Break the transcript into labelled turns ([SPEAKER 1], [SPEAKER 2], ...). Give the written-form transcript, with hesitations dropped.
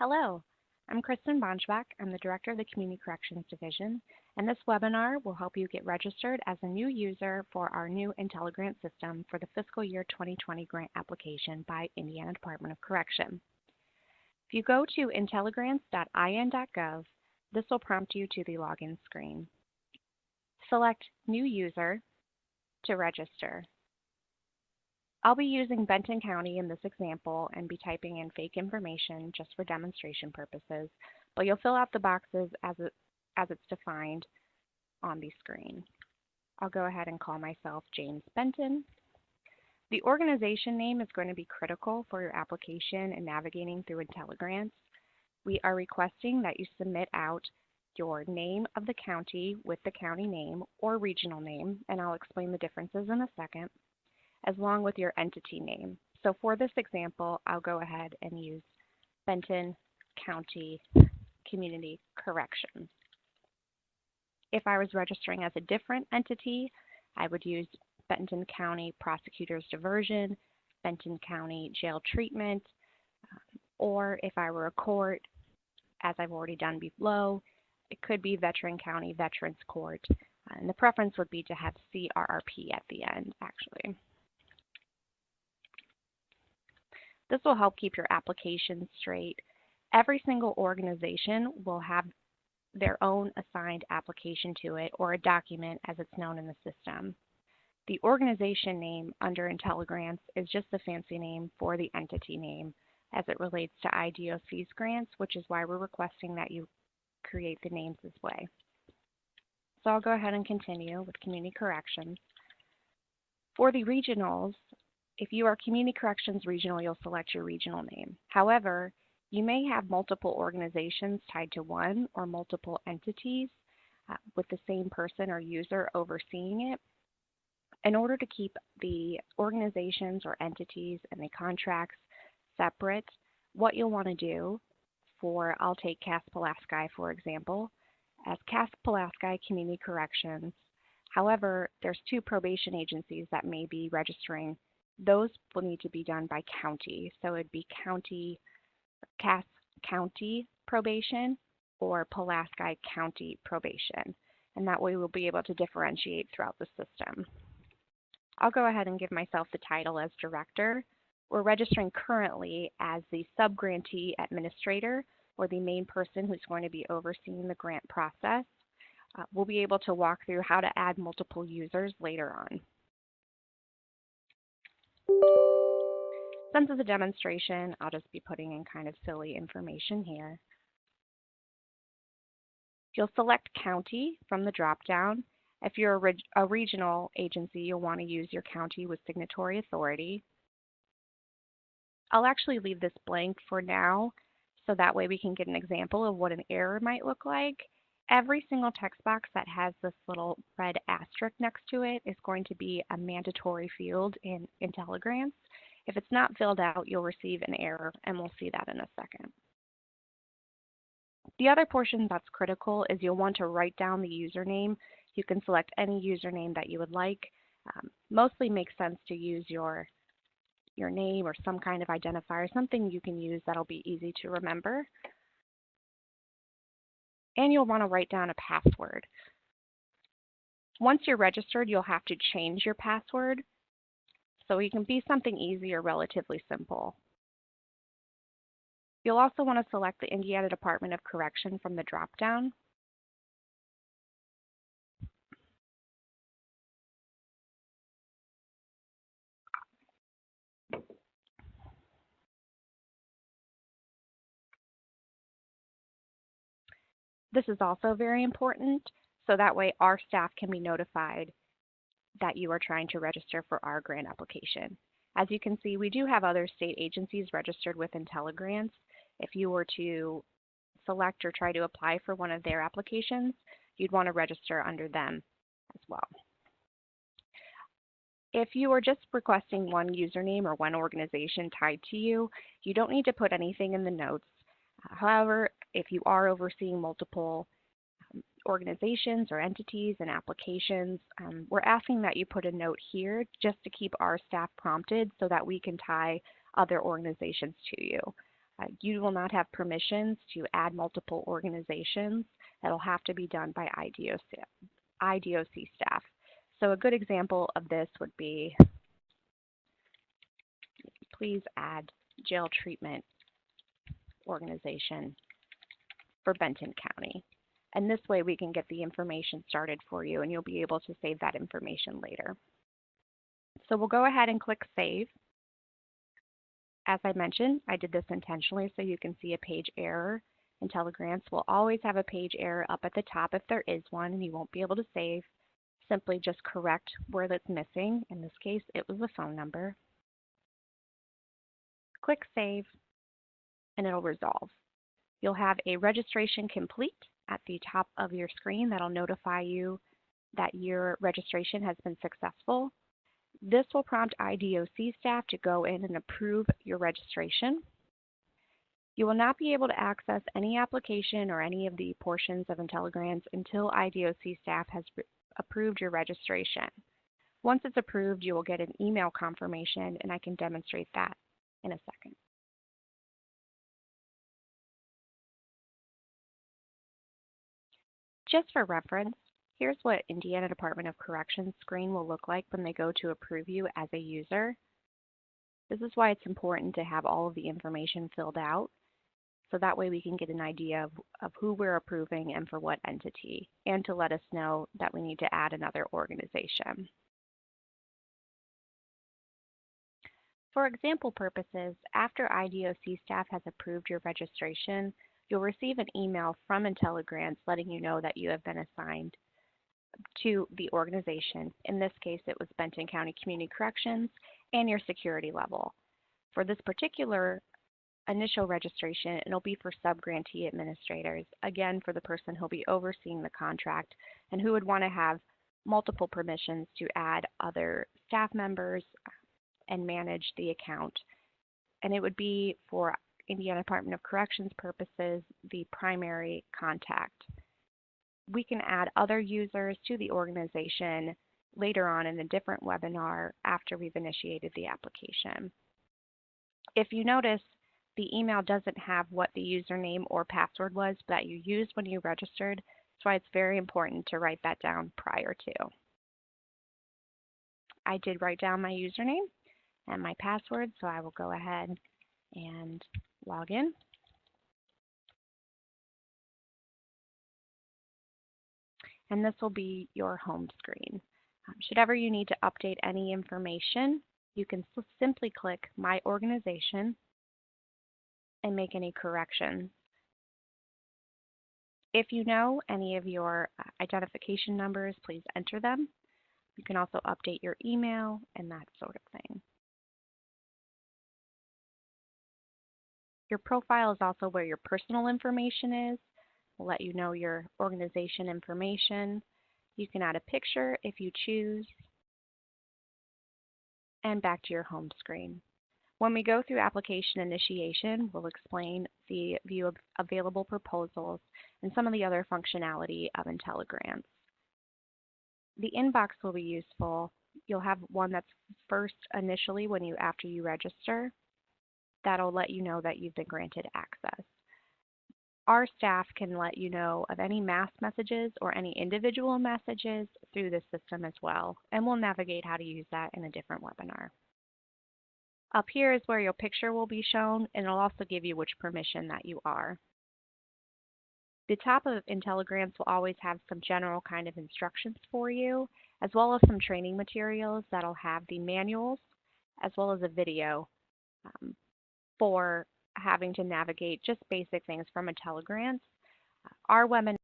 [SPEAKER 1] Hello, I'm Kristen Bonchbach. I'm the Director of the Community Corrections Division, and this webinar will help you get registered as a new user for our new Intelligrants system for the fiscal year 2020 grant application by Indiana Department of Correction. If you go to intelligrants.in.gov, this will prompt you to the login screen. Select New User to register. I'll be using Benton County in this example and be typing in fake information just for demonstration purposes, but you'll fill out the boxes as it's defined on the screen. I'll go ahead and call myself James Benton. The organization name is going to be critical for your application and navigating through Intelligrants. We are requesting that you submit out your name of the county with the county name or regional name, and I'll explain the differences in a second, as long with your entity name. So for this example, I'll go ahead and use Benton County Community Corrections. If I was registering as a different entity, I would use Benton County Prosecutors Diversion, Benton County Jail Treatment, or if I were a court, as I've already done below, it could be Veteran County Veterans Court, and the preference would be to have CRRP at the end, actually. This will help keep your application straight. Every single organization will have their own assigned application to it, or a document as it's known in the system. The organization name under Intelligrants is just a fancy name for the entity name as it relates to IDOC's grants, which is why we're requesting that you create the names this way. So I'll go ahead and continue with Community Corrections. For the regionals, if you are Community Corrections Regional, you'll select your regional name. However, you may have multiple organizations tied to one or multiple entities with the same person or user overseeing it. In order to keep the organizations or entities and the contracts separate, what you'll want to do for, I'll take Cass Pulaski for example, as Cass Pulaski Community Corrections. However, there's two probation agencies that may be registering. Those will need to be done by county. So it'd be Cass County Probation or Pulaski County Probation. And that way we'll be able to differentiate throughout the system. I'll go ahead and give myself the title as Director. We're registering currently as the Subgrantee Administrator, or the main person who's going to be overseeing the grant process. We'll be able to walk through how to add multiple users later on. Since it's a demonstration, I'll just be putting in kind of silly information here. You'll select County from the drop-down. If you're a regional agency, you'll want to use your county with signatory authority. I'll actually leave this blank for now, so that way we can get an example of what an error might look like. Every single text box that has this little red asterisk next to it is going to be a mandatory field in Intelligrants. If it's not filled out, you'll receive an error, and we'll see that in a second. The other portion that's critical is you'll want to write down the username. You can select any username that you would like. Mostly makes sense to use your name or some kind of identifier, something you can use that'll be easy to remember. And you'll want to write down a password. Once you're registered, you'll have to change your password. So it can be something easy or relatively simple. You'll also want to select the Indiana Department of Correction from the drop-down. This is also very important, so that way our staff can be notified that you are trying to register for our grant application. As you can see, we do have other state agencies registered with Intelligrants. If you were to select or try to apply for one of their applications, you'd want to register under them as well. If you are just requesting one username or one organization tied to you, you don't need to put anything in the notes. However, if you are overseeing multiple organizations or entities and applications, we're asking that you put a note here just to keep our staff prompted so that we can tie other organizations to you. You will not have permissions to add multiple organizations. That'll have to be done by IDOC staff. So a good example of this would be, please add jail treatment organization for Benton County. And this way we can get the information started for you and you'll be able to save that information later. So we'll go ahead and click Save. As I mentioned, I did this intentionally so you can see a page error. Intelligrants will always have a page error up at the top if there is one and you won't be able to save. Simply just correct where that's missing. In this case, it was a phone number. Click Save and it'll resolve. You'll have a registration complete at the top of your screen that'll notify you that your registration has been successful. This will prompt IDOC staff to go in and approve your registration. You will not be able to access any application or any of the portions of Intelligrants until IDOC staff has approved your registration. Once it's approved, you will get an email confirmation, and I can demonstrate that in a second. Just for reference, here's what Indiana Department of Corrections screen will look like when they go to approve you as a user. This is why it's important to have all of the information filled out, so that way we can get an idea of who we're approving and for what entity, and to let us know that we need to add another organization. For example purposes, after IDOC staff has approved your registration, you'll receive an email from Intelligrants letting you know that you have been assigned to the organization. In this case, it was Benton County Community Corrections and your security level. For this particular initial registration, it'll be for sub-grantee administrators, again for the person who'll be overseeing the contract and who would want to have multiple permissions to add other staff members and manage the account. And it would be, for Indiana Department of Corrections purposes, the primary contact. We can add other users to the organization later on in a different webinar after we've initiated the application. If you notice, the email doesn't have what the username or password was that you used when you registered. That's why it's very important to write that down prior to. I did write down my username and my password, so I will go ahead and log in. And this will be your home screen. Should ever you need to update any information, you can simply click My Organization and make any corrections. If you know any of your identification numbers, please enter them. You can also update your email and that sort of thing. Your profile is also where your personal information is. We'll let you know your organization information. You can add a picture if you choose. And back to your home screen. When we go through application initiation, we'll explain the view of available proposals and some of the other functionality of Intelligrants. The inbox will be useful. You'll have one that's first initially after you register. That'll let you know that you've been granted access. Our staff can let you know of any mass messages or any individual messages through this system as well, and we'll navigate how to use that in a different webinar. Up here is where your picture will be shown, and it'll also give you which permission that you are. The top of Intelligrants will always have some general kind of instructions for you, as well as some training materials that'll have the manuals, as well as a video for having to navigate just basic things from Intelligrants. Our webinar